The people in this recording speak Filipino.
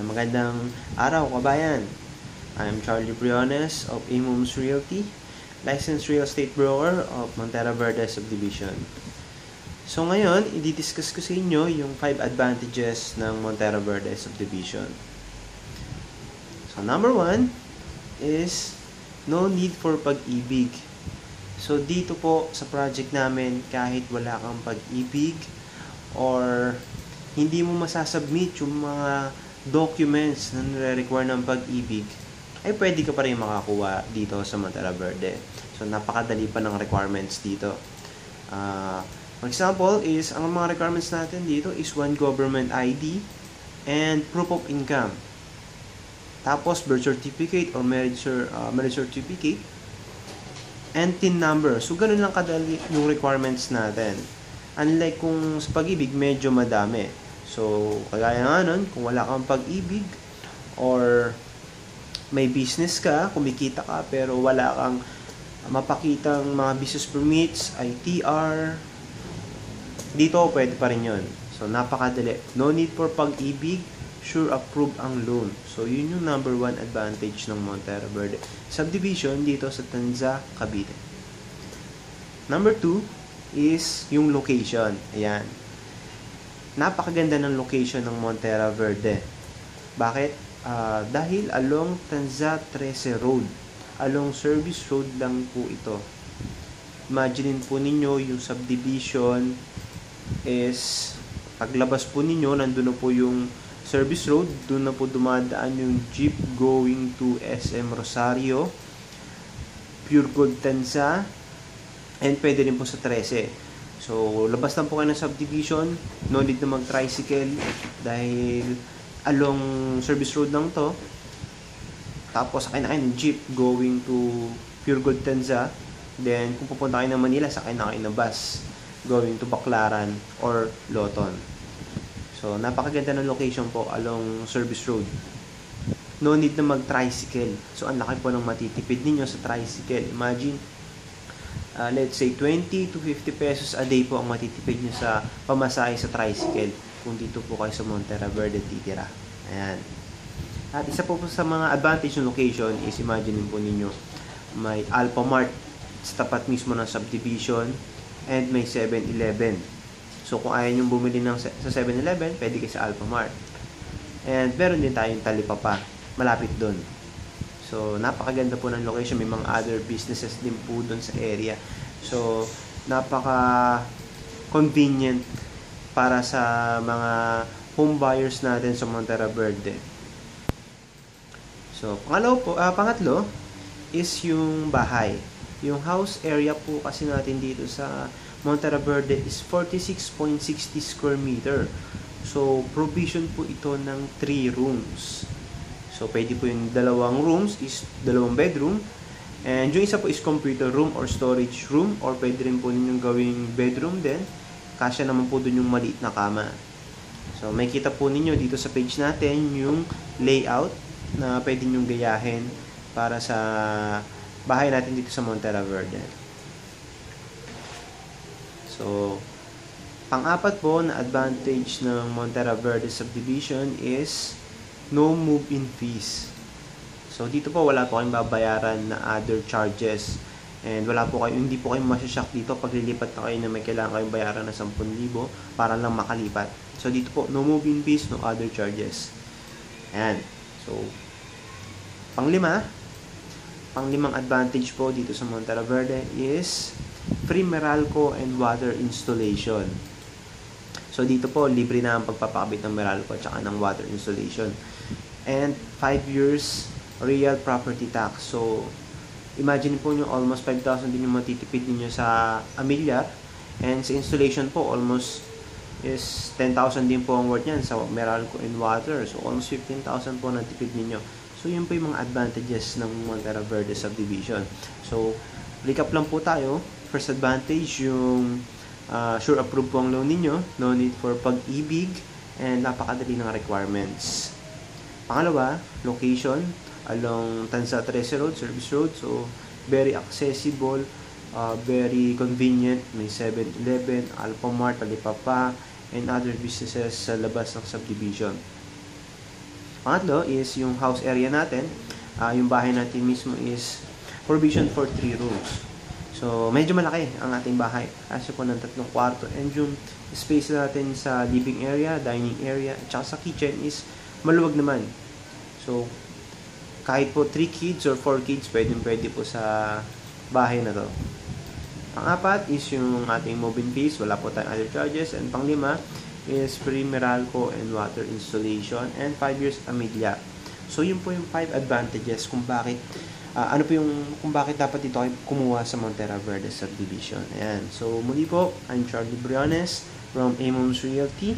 Magandang araw, kabayan. I'm Charlie Briones of Imums Realty, licensed real estate broker of Montera Verde Subdivision. So ngayon, i-discuss ko sa inyo yung 5 advantages ng Montera Verde Subdivision. So number 1 is no need for pag-ibig. So dito po sa project namin, kahit wala kang pag-ibig or hindi mo masasubmit yung mga documents na nire-require ng pag-ibig, ay pwede ka pa rin makakuha dito sa Montera Verde. So napakadali pa ng requirements dito. For example is, ang mga requirements natin dito is 1 government ID and proof of income. Tapos birth certificate or marriage certificate and TIN number. So ganun lang kadali yung requirements natin. Unlike kung sa pag-ibig, medyo madami. So, kagaya nga nun, kung wala kang pag-ibig or may business ka, kumikita ka, pero wala kang mapakitang mga business permits, ITR, dito pwede pa rin yun. So, napakadali. No need for pag-ibig, sure approve ang loan. So, yun yung number 1 advantage ng Montera Verde Subdivision dito sa Tanza, Cavite. Number 2 is yung location. Ayan. Napakaganda ng location ng Montera Verde. Bakit? Dahil along Tanza 13 Road. Along service road lang po ito. Imaginin po ninyo yung subdivision is paglabas po ninyo, nandun na po yung service road. Doon na po dumadaan yung jeep going to SM Rosario, Pure Gold Tanza, and pwede rin po sa 13. So, labas lang po kayo ng subdivision. No need na mag-tricycle dahil along service road lang to. Tapos, sakay na kayo ng jeep going to Pure Gold Tanza. Then, kung pupunta kayo ng Manila, sakay na kayo ng bus going to Baclaran or Loton. So, napakaganda ng location po along service road. No need na mag-tricycle. So, ang laki po ng matitipid ninyo sa tricycle. Imagine, let's say 20 to 50 pesos a day po ang matitipid nyo sa pamasahe sa tricycle kung dito po kayo sa Montera Verde titira. Ayan. At isa po sa mga advantage ng location is, imagine po ninyo, may Alphamart sa tapat mismo ng subdivision and may 7-Eleven. So kung ayaw nyo bumili sa 7-Eleven, pwede kayo sa Alphamart. And meron din tayong Talipapa malapit doon. So, napakaganda po ng location. May mga other businesses din po doon sa area. So, napaka-convenient para sa mga home buyers natin sa Montera Verde. So, pangatlo is yung bahay. Yung house area po kasi natin dito sa Montera Verde is 46.60 square meter. So, provision po ito ng 3 rooms. So, pwede po yung 2 rooms is 2 bedroom. And yung isa po is computer room or storage room. Or pwede rin po ninyong gawing bedroom din. Kasya naman po dun yung maliit na kama. So, may kita po ninyo dito sa page natin yung layout na pwede nyong gayahin para sa bahay natin dito sa Montera Verde. So, pang-apat po na advantage ng Montera Verde Subdivision is no move-in fees. So, dito po wala po kayong babayaran na other charges. And hindi po kayo masyashock dito pag lilipat na kayo na may kailangan kayong bayaran na 10,000 para lang makalipat. So, dito po, no move-in fees, no other charges. Ayan. So, panglimang advantage po dito sa Montera Verde is free Meralco and water installation. So, dito po, libre na ang pagpapakabit ng Meralco at saka ng water installation. And 5 years real property tax. So, imagine po nyo, almost 5,000 din yung matitipid ninyo sa amilyar. And sa installation po, almost is 10,000 din po ang worth yan sa Meralco and water. So, almost 15,000 po natipid ninyo. So, yun po yung mga advantages ng Montera Verde Subdivision. So, recap lang po tayo. First advantage, yung sure approve po ang loan ninyo. No need for pag-ibig. And napakadali ng requirements. Pangalawa, location along Tanza 13 Road, Service Road. So, very accessible, very convenient. May 7-Eleven, Alphamart, Talipapa, and other businesses sa labas ng subdivision. Pangatlo is yung house area natin. Yung bahay natin mismo is provision for 3 rooms. So, medyo malaki ang ating bahay. Kasi po ng 3 kwarto. And yung space natin sa living area, dining area, at saka sa kitchen is maluwag naman. So, kahit po 3 kids or 4 kids, pwede po sa bahay na to. Pang-apat is yung ating move-in fees. Wala po tayong other charges. And pang-lima is free Meralco and water installation and 5 years Amelia. So, yun po yung 5 advantages kung bakit kung bakit dapat ito ay kumuha sa Montera Verde Subdivision. Ayan. So, muli po, I'm Charlie Briones from Amoms Realty.